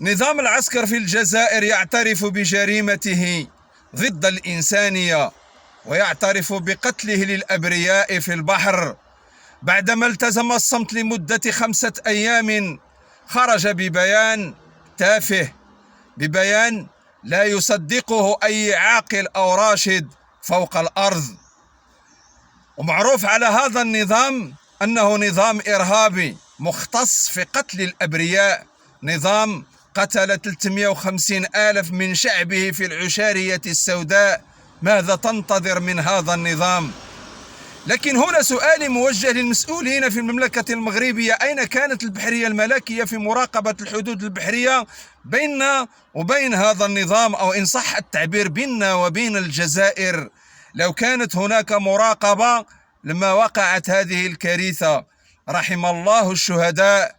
نظام العسكر في الجزائر يعترف بجريمته ضد الإنسانية ويعترف بقتله للأبرياء في البحر. بعدما التزم الصمت لمدة 5 أيام خرج ببيان تافه، ببيان لا يصدقه أي عاقل أو راشد فوق الأرض. ومعروف على هذا النظام أنه نظام إرهابي مختص في قتل الأبرياء، نظام قتل 350 ألف من شعبه في العشارية السوداء. ماذا تنتظر من هذا النظام؟ لكن هنا سؤالي موجه للمسؤولين في المملكة المغربية: أين كانت البحرية الملكية في مراقبة الحدود البحرية بيننا وبين هذا النظام، أو إن صح التعبير بيننا وبين الجزائر؟ لو كانت هناك مراقبة لما وقعت هذه الكارثة. رحم الله الشهداء